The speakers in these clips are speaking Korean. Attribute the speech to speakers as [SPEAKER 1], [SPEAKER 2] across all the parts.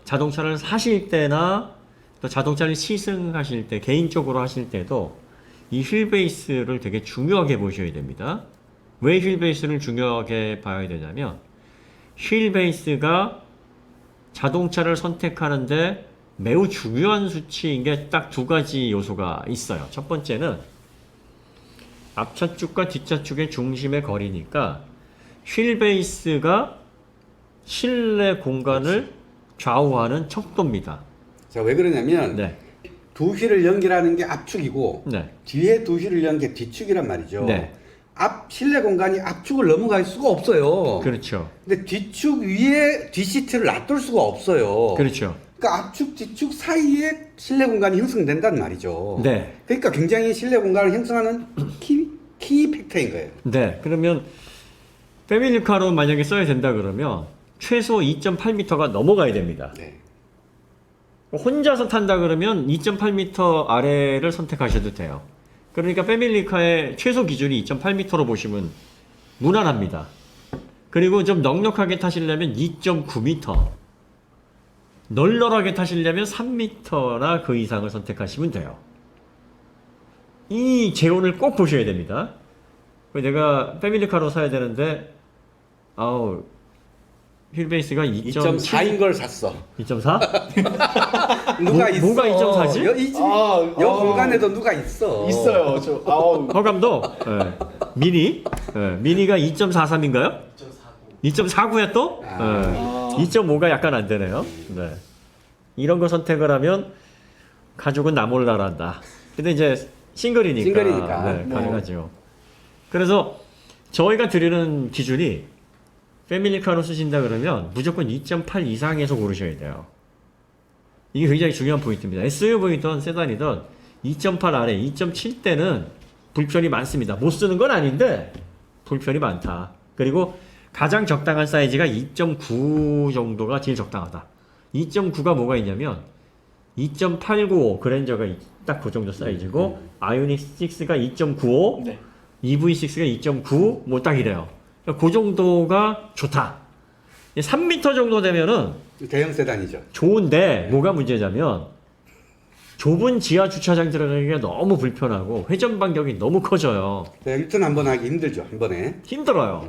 [SPEAKER 1] 자동차를 사실 때나 또 자동차를 시승하실 때, 개인적으로 하실 때도 이 휠베이스를 되게 중요하게 보셔야 됩니다. 왜 휠베이스를 중요하게 봐야 되냐면 휠베이스가 자동차를 선택하는데 매우 중요한 수치인 게 딱 두 가지 요소가 있어요. 첫 번째는 앞차축과 뒷차축의 중심의 거리니까 휠베이스가 실내 공간을 좌우하는 척도입니다.
[SPEAKER 2] 자, 왜 그러냐면
[SPEAKER 1] 네.
[SPEAKER 2] 두 휠을 연결하는 게 앞축이고
[SPEAKER 1] 네.
[SPEAKER 2] 뒤에 두 휠을 연게 뒤축이란 말이죠.
[SPEAKER 1] 네.
[SPEAKER 2] 앞 실내 공간이 앞축을 넘어갈 수가 없어요.
[SPEAKER 1] 그렇죠.
[SPEAKER 2] 근데 뒤축 위에 뒷시트를 놔둘 수가 없어요.
[SPEAKER 1] 그렇죠.
[SPEAKER 2] 그러니까 앞축, 뒤축 사이에 실내 공간이 형성된단 말이죠.
[SPEAKER 1] 네.
[SPEAKER 2] 그러니까 굉장히 실내 공간을 형성하는 키 팩터인 거예요.
[SPEAKER 1] 네. 그러면 패밀리카로 만약에 써야 된다 그러면 최소 2.8m가 넘어가야 됩니다.
[SPEAKER 2] 네.
[SPEAKER 1] 혼자서 탄다 그러면 2.8m 아래를 선택하셔도 돼요. 그러니까 패밀리카의 최소 기준이 2.8m로 보시면 무난합니다. 그리고 좀 넉넉하게 타시려면 2.9m, 널널하게 타시려면 3m나 그 이상을 선택하시면 돼요. 이 재원을 꼭 보셔야 됩니다. 내가 패밀리카로 사야 되는데 아우 휠베이스가
[SPEAKER 2] 2.4인 걸 샀어.
[SPEAKER 1] 2.4?
[SPEAKER 2] 누가 있어?
[SPEAKER 1] 뭐가 2.4지?
[SPEAKER 2] 여 공간에도 누가 있어?
[SPEAKER 3] 있어요. 저
[SPEAKER 1] 허감도 미니 미니가 2.43인가요? 2.49야 또? 2.5가 약간 안 되네요. 네. 이런 거 선택을 하면 가족은 나 몰라란다. 근데 이제 싱글이니까 네, 가능하죠. 그래서 저희가 드리는 기준이 패밀리카로 쓰신다 그러면 무조건 2.8 이상에서 고르셔야 돼요. 이게 굉장히 중요한 포인트입니다. SUV든 세단이든 2.8 아래, 2.7 대는 불편이 많습니다. 못 쓰는 건 아닌데 불편이 많다. 그리고 가장 적당한 사이즈가 2.9 정도가 제일 적당하다. 2.9가 뭐가 있냐면 2.895 그랜저가 딱 그 정도 사이즈고 아이오닉 6가 2.95
[SPEAKER 3] 네.
[SPEAKER 1] EV6가 2.9 뭐 딱 이래요. 그 정도가 좋다. 3m 정도 되면은
[SPEAKER 2] 대형 세단이죠.
[SPEAKER 1] 좋은데 뭐가 문제냐면 좁은 지하 주차장 들어가기가 너무 불편하고 회전 반경이 너무 커져요.
[SPEAKER 2] 유턴 한 번 하기 힘들죠. 한 번에.
[SPEAKER 1] 힘들어요.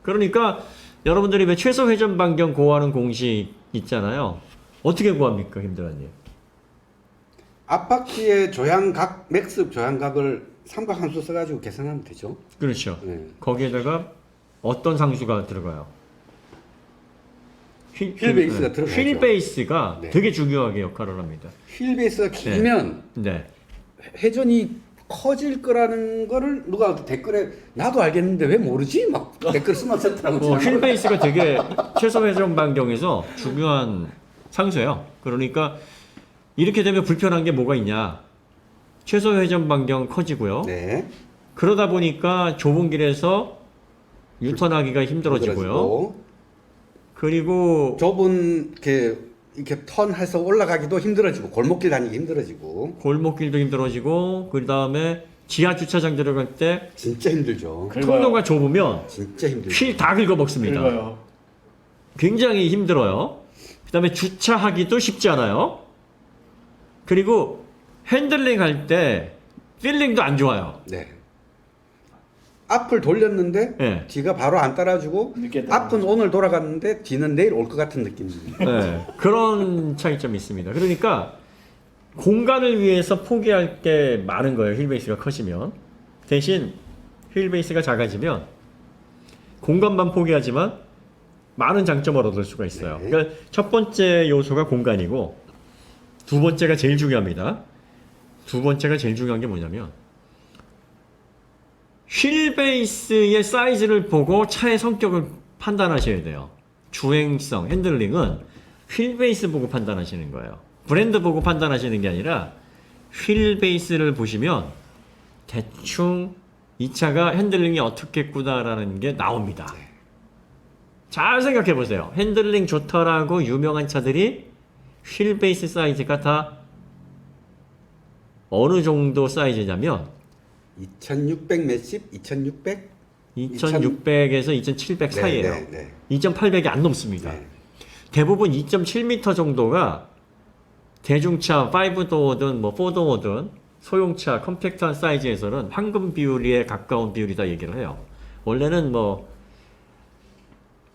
[SPEAKER 1] 그러니까 여러분들이 왜 최소 회전 반경 구하는 공식 있잖아요. 어떻게 구합니까, 김대관님?
[SPEAKER 2] 앞바퀴의 조향각, 맥스 조향각을 삼각함수 써가지고 계산하면 되죠.
[SPEAKER 1] 그렇죠.
[SPEAKER 2] 네.
[SPEAKER 1] 거기에다가 어떤 상수가 들어가요?
[SPEAKER 2] 휠베이스가 들어가죠.
[SPEAKER 1] 휠베이스가
[SPEAKER 2] 네.
[SPEAKER 1] 되게 중요하게 역할을 합니다.
[SPEAKER 2] 휠베이스가 길면
[SPEAKER 1] 네.
[SPEAKER 2] 회전이 커질 거라는 거를 누가 댓글에 나도 알겠는데 왜 모르지? 막 댓글 쓰면 썼더라고요.
[SPEAKER 1] 휠베이스가 되게 최소 회전 반경에서 중요한 상수예요. 그러니까 이렇게 되면 불편한 게 뭐가 있냐? 최소 회전 반경 커지고요.
[SPEAKER 2] 네.
[SPEAKER 1] 그러다 보니까 좁은 길에서 유턴하기가 힘들어지고요. 그리고
[SPEAKER 2] 좁은 이렇게 턴해서 올라가기도 힘들어지고 골목길 다니기 힘들어지고
[SPEAKER 1] 골목길도 힘들어지고 그 다음에 지하 주차장 들어갈 때
[SPEAKER 2] 진짜 힘들죠.
[SPEAKER 1] 통로가 좁으면
[SPEAKER 2] 진짜 힘들죠.
[SPEAKER 1] 휠 다 긁어먹습니다.
[SPEAKER 3] 긁어요.
[SPEAKER 1] 굉장히 힘들어요. 그 다음에 주차하기도 쉽지 않아요. 그리고 핸들링 할 때 필링도 안 좋아요.
[SPEAKER 2] 네. 앞을 돌렸는데
[SPEAKER 1] 네.
[SPEAKER 2] 뒤가 바로 안 따라주고
[SPEAKER 3] 늦게 따라.
[SPEAKER 2] 앞은 오늘 돌아갔는데 뒤는 내일 올 것 같은 느낌입니다.
[SPEAKER 1] 네, 그런 차이점이 있습니다. 그러니까 공간을 위해서 포기할 게 많은 거예요. 휠베이스가 커지면. 대신 휠베이스가 작아지면 공간만 포기하지만 많은 장점을 얻을 수가 있어요.
[SPEAKER 2] 네.
[SPEAKER 1] 그러니까 첫 번째 요소가 공간이고 두 번째가 제일 중요합니다. 두 번째가 제일 중요한 게 뭐냐면 휠베이스의 사이즈를 보고 차의 성격을 판단하셔야 돼요. 주행성, 핸들링은 휠베이스 보고 판단하시는 거예요. 브랜드 보고 판단하시는 게 아니라 휠베이스를 보시면 대충 이 차가 핸들링이 어떻겠구나라는 게 나옵니다. 잘 생각해 보세요. 핸들링 좋더라고 유명한 차들이 휠베이스 사이즈가 다 어느 정도 사이즈냐면
[SPEAKER 2] 2600 몇십? 2600?
[SPEAKER 1] 2600에서 2700 사이에요.
[SPEAKER 2] 네, 네,
[SPEAKER 1] 2800이 안 넘습니다.
[SPEAKER 2] 네.
[SPEAKER 1] 대부분 2.7m 정도가 대중차 5도어든 뭐 4도어든 소형차 컴팩트한 사이즈에서는 황금 비율에 가까운 비율이다 얘기를 해요. 원래는 뭐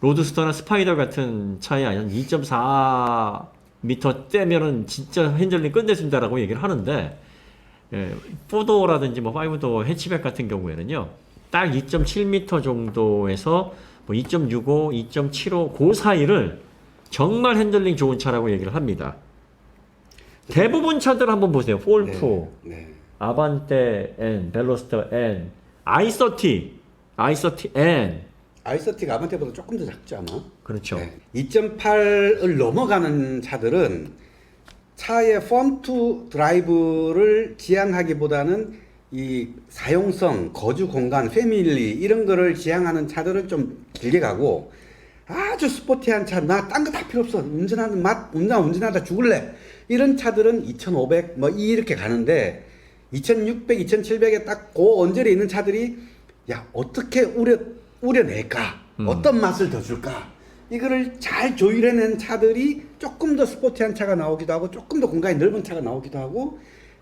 [SPEAKER 1] 로드스터나 스파이더 같은 차에 한 2.4m 떼면은 진짜 핸들링 끝내준다라고 얘기를 하는데, 4도어라든지 뭐 5도어 해치백 같은 경우에는요, 딱 2.7m 정도에서 뭐 2.65, 2.75 그 사이를 정말 핸들링 좋은 차라고 얘기를 합니다. 대부분 차들 한번 보세요. 폴포, 아반떼 N, 벨로스터 N, i30, i30 N.
[SPEAKER 2] i30가 아반떼보다 조금 더 작지 않아?
[SPEAKER 1] 그렇죠.
[SPEAKER 2] 2.8을 넘어가는 차들은 차의 펌투 드라이브를 지향하기보다는 이 사용성, 거주 공간, 패밀리 이런 거를 지향하는 차들은 좀 길게 가고, 아주 스포티한 차, 나 딴 거 다 필요 없어, 운전하는 맛, 운전하다 죽을래, 이런 차들은 2500 뭐 이렇게 가는데, 2600, 2700에 딱 그 언저리에 있는 차들이 야 어떻게 우려낼까, 어떤 맛을 더 줄까, 이거를 잘 조율해낸 차들이 조금 더 스포티한 차가 나오기도 하고, 조금 더 공간이 넓은 차가 나오기도 하고,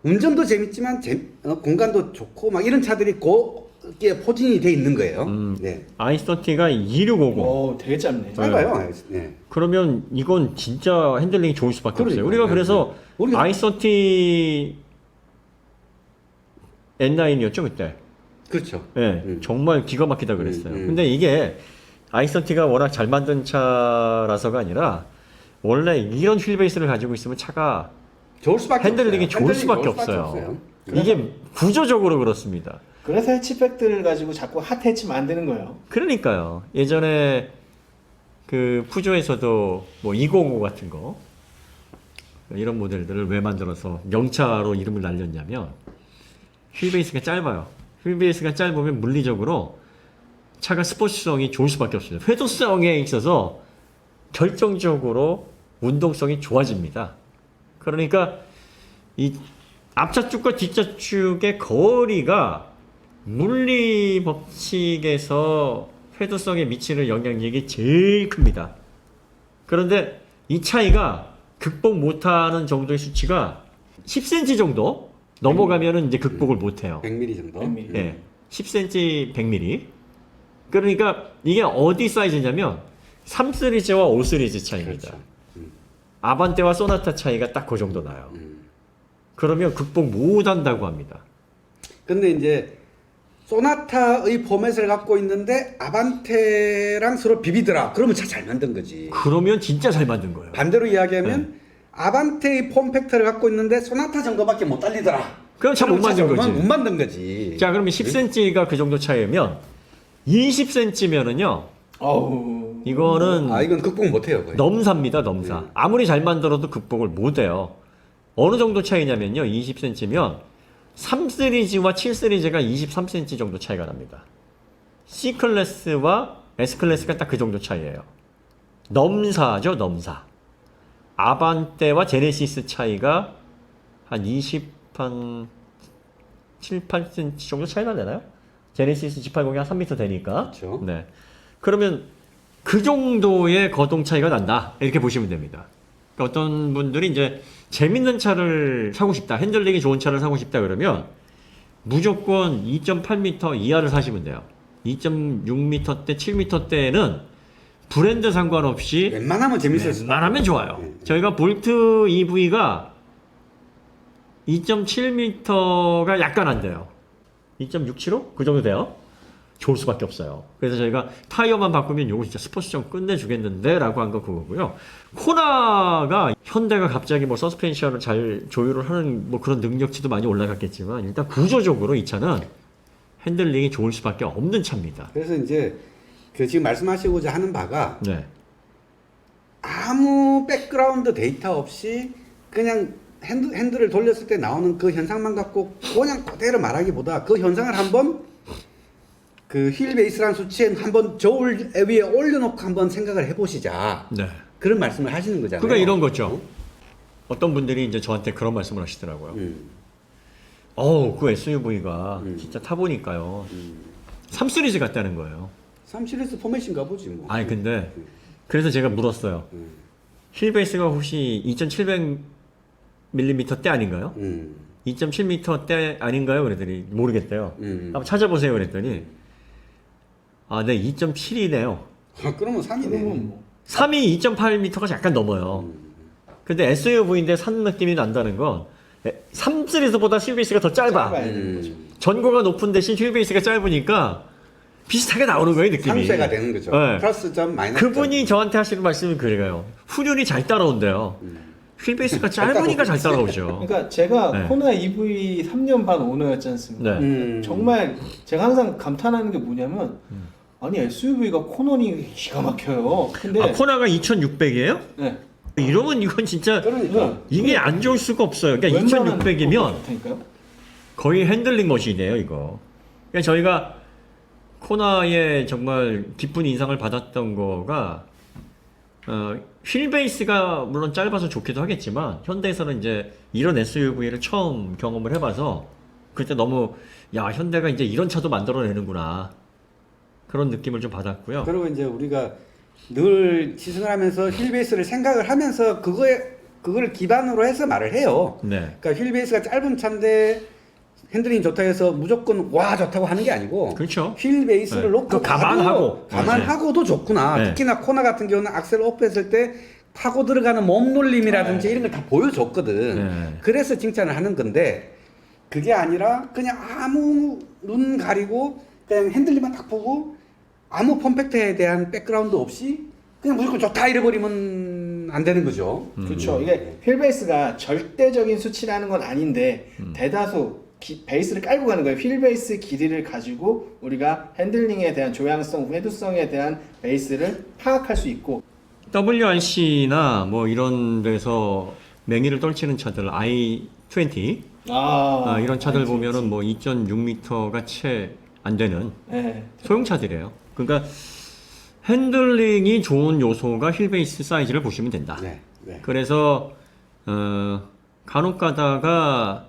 [SPEAKER 2] 운전도 재밌지만 공간도 좋고 막 이런 차들이 거기에 포진이 돼 있는 거예요. 네.
[SPEAKER 1] i30가 2650.
[SPEAKER 3] 오, 되게 짧네.
[SPEAKER 2] 짧아요. 네.
[SPEAKER 1] 그러면 이건 진짜 핸들링이 좋을 수밖에 없어요.
[SPEAKER 2] 그러니까.
[SPEAKER 1] 우리가 그래서 i30 N9이었죠 그때.
[SPEAKER 2] 그렇죠.
[SPEAKER 1] 네, 정말 기가 막히다 그랬어요.
[SPEAKER 2] 음.
[SPEAKER 1] 근데 이게 i30가 워낙 잘 만든 차라서가 아니라 원래 이런 휠베이스를 가지고 있으면 차가
[SPEAKER 2] 좋을 수밖에
[SPEAKER 1] 핸들링이
[SPEAKER 2] 없어요.
[SPEAKER 1] 좋을 수밖에
[SPEAKER 2] 좋을
[SPEAKER 1] 없어요. 이게 구조적으로 그렇습니다.
[SPEAKER 3] 그래서 해치백들을 가지고 자꾸 핫해치 만드는 거예요.
[SPEAKER 1] 그러니까요. 예전에 그 푸조에서도 뭐 205 같은 거 이런 모델들을 왜 만들어서 명차로 이름을 날렸냐면 휠베이스가 짧아요. 휠베이스가 짧으면 물리적으로 차가 스포츠성이 좋을 수밖에 없습니다. 회도성에 있어서 결정적으로 운동성이 좋아집니다. 그러니까 이 앞차축과 뒷차축의 거리가 물리 법칙에서 회도성에 미치는 영향력이 제일 큽니다. 그런데 이 차이가 극복 못하는 정도의 수치가 10cm 정도 넘어가면은 이제 극복을 못해요.
[SPEAKER 2] 100mm 정도.
[SPEAKER 3] 100mm.
[SPEAKER 1] 예, 10cm, 100mm. 그러니까 이게 어디 사이즈냐면 3 시리즈와 5 시리즈 차이입니다.
[SPEAKER 2] 그렇죠.
[SPEAKER 1] 아반떼와 소나타 차이가 딱 그 정도 나요. 그러면 극복 못한다고 합니다.
[SPEAKER 2] 근데 이제 소나타의 포맷을 갖고 있는데 아반떼랑 서로 비비더라. 그러면 차 잘 만든 거지.
[SPEAKER 1] 그러면 진짜 잘 만든 거예요.
[SPEAKER 2] 반대로 이야기하면 아반떼의 폼 팩터를 갖고 있는데 소나타 정도밖에 못 달리더라.
[SPEAKER 1] 그럼 차 못 만든 거지.
[SPEAKER 2] 못 만든 거지.
[SPEAKER 1] 자, 그러면 10cm가 그 정도 차이면 20cm면은요.
[SPEAKER 3] 어우.
[SPEAKER 1] 이거는
[SPEAKER 2] 이건 극복 못 해요, 거의.
[SPEAKER 1] 넘사입니다, 넘사. 아무리 잘 만들어도 극복을 못 해요. 어느 정도 차이냐면요. 20cm면 3 시리즈와 7 시리즈가 23cm 정도 차이가 납니다. C 클래스와 S 클래스가 딱 그 정도 차이예요. 넘사죠, 넘사. 아반떼와 제네시스 차이가 한 7, 8cm 정도 차이가 되나요? 제네시스 G80이 한 3m 되니까.
[SPEAKER 2] 그렇죠.
[SPEAKER 1] 네. 그러면 그 정도의 거동 차이가 난다. 이렇게 보시면 됩니다. 그러니까 어떤 분들이 이제 재밌는 차를 사고 싶다, 핸들링이 좋은 차를 사고 싶다 그러면 무조건 2.8m 이하를 사시면 돼요. 2.6m대, 7m대는 브랜드 상관없이
[SPEAKER 2] 웬만하면 재밌을 수.
[SPEAKER 1] 웬만하면 좋아요. 저희가 볼트 EV가 2.7m가 약간 안 돼요. 2.675? 그 정도 돼요. 좋을 수밖에 없어요. 그래서 저희가 타이어만 바꾸면 요거 진짜 스포츠성 끝내주겠는데 라고 한 거 그거고요. 코나가 현대가 갑자기 뭐 서스펜션을 잘 조율을 하는 뭐 그런 능력치도 많이 올라갔겠지만 일단 구조적으로 이 차는 핸들링이 좋을 수밖에 없는 차입니다.
[SPEAKER 2] 그래서 이제 그 지금 말씀하시고자 하는 바가
[SPEAKER 1] 네.
[SPEAKER 2] 아무 백그라운드 데이터 없이 그냥 핸들을 돌렸을 때 나오는 그 현상만 갖고 그냥 그대로 말하기보다 그 현상을 한번 그 휠 베이스라는 수치에 한번 저울 위에 올려놓고 한번 생각을 해보시자.
[SPEAKER 1] 네.
[SPEAKER 2] 그런 말씀을 하시는 거잖아요.
[SPEAKER 1] 그러니까 이런 거죠. 어떤 분들이 이제 저한테 그런 말씀을 하시더라고요. 그 SUV가 진짜 타보니까요. 3 시리즈 같다는 거예요.
[SPEAKER 2] 3 시리즈 포맷인가 보지 뭐.
[SPEAKER 1] 아니 근데 그래서 제가 물었어요. 휠베이스가 혹시 2.7mm 대 아닌가요? 2.7m 대 아닌가요? 그랬더니 모르겠대요. 한번 찾아보세요. 그랬더니 아, 네, 2.7이네요.
[SPEAKER 2] 그러면 3이네.
[SPEAKER 3] 그러면 뭐
[SPEAKER 1] 3이 2.8m가 약간 넘어요. 근데 SUV인데 산 느낌이 난다는 건 3시리즈보다 휠베이스가 더 짧아.
[SPEAKER 3] 짧아야 되는 거죠.
[SPEAKER 1] 전고가 높은 대신 휠베이스가 짧으니까 비슷하게 나오는 거예요, 느낌이.
[SPEAKER 2] 상쇄가 되는 거죠.
[SPEAKER 1] 네.
[SPEAKER 2] 플러스 점, 마이너스
[SPEAKER 1] 그분이 저한테 하시는 말씀이 그래요. 후륜이 잘 따라온대요. 휠베이스가 짧으니까 잘 따라오죠.
[SPEAKER 3] 그러니까 제가
[SPEAKER 1] 네.
[SPEAKER 3] 코나 EV 3년 반 오너였지 않습니까?
[SPEAKER 1] 네.
[SPEAKER 3] 정말 제가 항상 감탄하는 게 뭐냐면 아니 SUV가 코너링이 기가 막혀요. 근데
[SPEAKER 1] 아, 코나가 2,600이에요?
[SPEAKER 3] 네.
[SPEAKER 1] 이러면 이건 진짜
[SPEAKER 2] 그러니까.
[SPEAKER 1] 이게 안 좋을 수가 없어요. 그러니까
[SPEAKER 3] 웬만한
[SPEAKER 1] 2,600이면
[SPEAKER 3] 거 좋다니까요?
[SPEAKER 1] 거의 핸들링 머신이에요, 이거. 그러니까 저희가 코나에 정말 기쁜 인상을 받았던 거가 휠베이스가 물론 짧아서 좋기도 하겠지만 현대에서는 이제 이런 SUV를 처음 경험을 해봐서 그때 너무 야 현대가 이제 이런 차도 만들어내는구나 그런 느낌을 좀 받았고요.
[SPEAKER 2] 그리고 이제 우리가 늘 지승을 하면서 휠베이스를 생각을 하면서 그거를 기반으로 해서 말을 해요.
[SPEAKER 1] 네,
[SPEAKER 2] 그러니까 휠베이스가 짧은 차인데 핸들링 좋다 해서 무조건 와 좋다고 하는 게 아니고
[SPEAKER 1] 그렇죠.
[SPEAKER 2] 휠베이스를
[SPEAKER 1] 네.
[SPEAKER 2] 놓고
[SPEAKER 1] 또 감안하고.
[SPEAKER 2] 감안하고도 좋구나.
[SPEAKER 1] 네.
[SPEAKER 2] 특히나 코나 같은 경우는 악셀 오프했을 때 파고 들어가는 몸놀림이라든지
[SPEAKER 3] 네.
[SPEAKER 2] 이런 걸 다 보여줬거든.
[SPEAKER 1] 네.
[SPEAKER 2] 그래서 칭찬을 하는 건데 그게 아니라 그냥 아무 눈 가리고 그냥 핸들링만 딱 보고 아무 펌팩트에 대한 백그라운드 없이 그냥 무조건 좋다 이래버리면 안 되는 거죠.
[SPEAKER 3] 그렇죠. 이게 휠베이스가 절대적인 수치라는 건 아닌데 대다수 베이스를 깔고 가는 거예요. 휠베이스 길이를 가지고 우리가 핸들링에 대한 조향성, 회두성에 대한 베이스를 파악할 수 있고
[SPEAKER 1] WRC나 뭐 이런 데서 맹위를 떨치는 차들 i20 이런 차들 보면은 뭐 2.6m가 채 안 되는
[SPEAKER 3] 네.
[SPEAKER 1] 소형차들이에요. 그러니까 핸들링이 좋은 요소가 휠베이스 사이즈를 보시면 된다.
[SPEAKER 2] 네. 네.
[SPEAKER 1] 그래서 간혹 가다가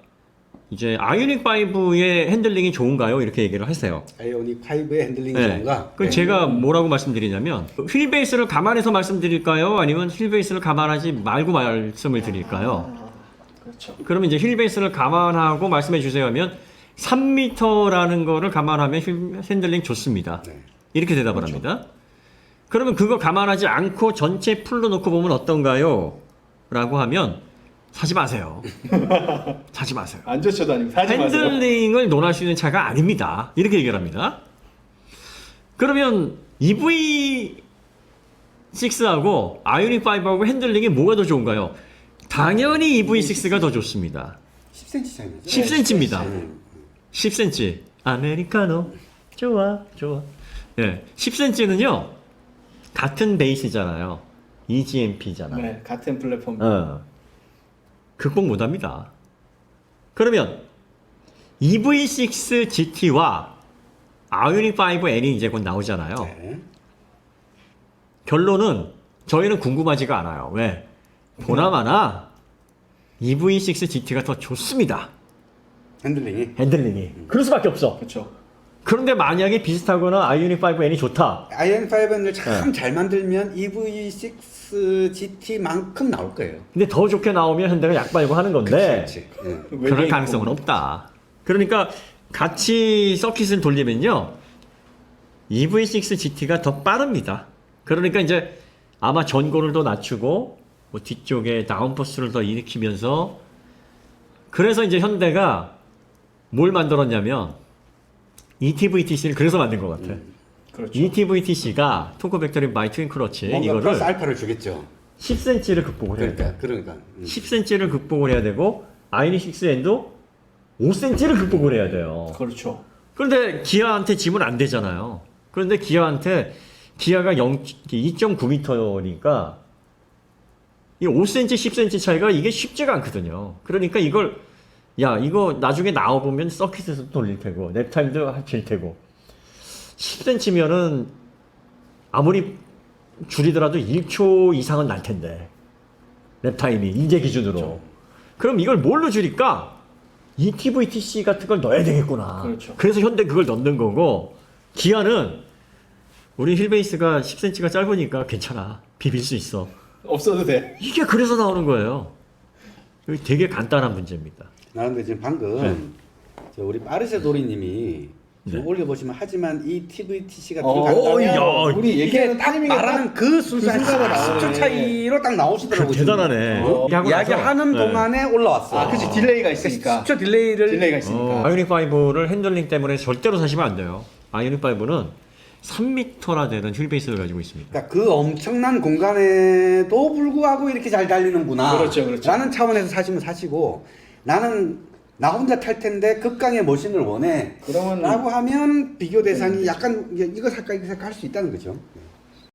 [SPEAKER 1] 이제 아이오닉 5의 핸들링이 좋은가요? 이렇게 얘기를 하세요.
[SPEAKER 2] 아이오닉 5의 핸들링이
[SPEAKER 1] 네.
[SPEAKER 2] 좋은가?
[SPEAKER 1] 그
[SPEAKER 2] 네.
[SPEAKER 1] 제가 뭐라고 말씀드리냐면 휠베이스를 감안해서 말씀드릴까요? 아니면 휠베이스를 감안하지 말고 말씀을 드릴까요?
[SPEAKER 3] 그렇죠.
[SPEAKER 1] 그러면 이제 휠베이스를 감안하고 말씀해 주세요 하면 3m라는 거를 감안하면 핸들링 좋습니다.
[SPEAKER 2] 네.
[SPEAKER 1] 이렇게 대답을 합니다. 그러면 그거 감안하지 않고 전체 풀로 놓고 보면 어떤가요? 라고 하면 사지 마세요. 사지 마세요.
[SPEAKER 3] 안 좋죠, 아니고 사지 마세요.
[SPEAKER 1] 핸들링을 논할 수 있는 차가 아닙니다. 이렇게 얘기를 합니다. 그러면 EV6하고 아이오닉 5하고 핸들링이 뭐가 더 좋은가요? 당연히 EV6가 더 좋습니다.
[SPEAKER 2] 10cm 차이 나죠?
[SPEAKER 1] 10cm입니다. 10cm. 아메리카노. 좋아, 좋아. 예. 10cm는요, 같은 베이스잖아요. EGMP잖아요.
[SPEAKER 3] 네, 같은 플랫폼.
[SPEAKER 1] 극복 못 합니다. 그러면 EV6 GT와 아이오닉 5N이 이제 곧 나오잖아요.
[SPEAKER 2] 네.
[SPEAKER 1] 결론은 저희는 궁금하지가 않아요. 왜? 보나마나 EV6 GT가 더 좋습니다.
[SPEAKER 2] 핸들링이.
[SPEAKER 1] 핸들링이. 그럴 수밖에 없어.
[SPEAKER 3] 그렇죠.
[SPEAKER 1] 그런데 만약에 비슷하거나 아이오닉 5N이 좋다.
[SPEAKER 2] IN5을 참 잘 만들면 EV6 GT만큼 나올 거예요.
[SPEAKER 1] 근데 더 좋게 나오면 현대가 약 빨고 하는 건데
[SPEAKER 2] 그렇지. 응.
[SPEAKER 1] 그럴 가능성은 없다. 그러니까 같이 서킷을 돌리면요. EV6 GT가 더 빠릅니다. 그러니까 이제 아마 전고를 더 낮추고 뭐 뒤쪽에 다운포스를 더 일으키면서 그래서 이제 현대가 뭘 만들었냐면 ETVTC를 그래서 만든 것 같아.
[SPEAKER 3] 그렇죠.
[SPEAKER 1] ETVTC가 토크 벡터링 바이 트윈 크러치
[SPEAKER 2] 뭔가 플러스
[SPEAKER 1] 이거를
[SPEAKER 2] 알파를 주겠죠.
[SPEAKER 1] 10cm를 극복을 해야 돼.
[SPEAKER 2] 그러니까.
[SPEAKER 1] 10cm를 극복을 해야 되고 아이닉6N도 5cm를 극복을 해야 돼요.
[SPEAKER 3] 그렇죠.
[SPEAKER 1] 그런데 기아한테 지면 안 되잖아요. 그런데 기아가 2.9m니까 이 5cm, 10cm 차이가 이게 쉽지가 않거든요. 그러니까 이거 나중에 나와보면 서킷에서 돌릴 테고 랩타임도 질 테고 10cm면은 아무리 줄이더라도 1초 이상은 날 텐데 랩타임이 이제 기준으로
[SPEAKER 3] 그렇죠.
[SPEAKER 1] 그럼 이걸 뭘로 줄일까? ETVTC 같은 걸 넣어야 되겠구나.
[SPEAKER 3] 그렇죠.
[SPEAKER 1] 그래서 현대 그걸 넣는 거고 기아는 우리 휠베이스가 10cm가 짧으니까 괜찮아. 비빌 수 있어.
[SPEAKER 3] 없어도 돼.
[SPEAKER 1] 이게 그래서 나오는 거예요. 이게 되게 간단한 문제입니다.
[SPEAKER 2] 나는데 지금 방금
[SPEAKER 1] 네.
[SPEAKER 2] 저 우리 빠르세 도리님이
[SPEAKER 1] 네.
[SPEAKER 2] 올려보시면 하지만 이 TVTC가
[SPEAKER 3] 어,
[SPEAKER 2] 들어간다면
[SPEAKER 1] 야,
[SPEAKER 3] 우리
[SPEAKER 2] 이게
[SPEAKER 3] 얘기하는
[SPEAKER 2] 딱
[SPEAKER 3] 타이밍에
[SPEAKER 2] 말하는 그 순서 한
[SPEAKER 3] 순서가
[SPEAKER 2] 10초
[SPEAKER 3] 나오네.
[SPEAKER 2] 차이로 딱 나오시더라고요.
[SPEAKER 1] 대단하네.
[SPEAKER 2] 지금.
[SPEAKER 1] 얘기하고 나서.
[SPEAKER 2] 이야기하는
[SPEAKER 1] 네.
[SPEAKER 2] 동안에 올라왔어.
[SPEAKER 3] 아, 그치 딜레이가 있으니까.
[SPEAKER 2] 10초 딜레이를
[SPEAKER 3] 딜레이가 있으니까.
[SPEAKER 1] 아이오닉 5를 핸들링 때문에 절대로 사시면 안 돼요. 아이오닉 5는 3m나 되는 휠베이스를 가지고 있습니다.
[SPEAKER 2] 그러니까 그 엄청난 공간에도 불구하고 이렇게 잘 달리는구나.
[SPEAKER 3] 그렇죠, 그렇죠.
[SPEAKER 2] 라는 차원에서 사시면 사시고 나는 나 혼자 탈 텐데 극강의 머신을 원해.
[SPEAKER 3] 그러면
[SPEAKER 2] 라고 하면 비교 대상이 약간 이거 살까 이거 살까 할 수 있다는 거죠.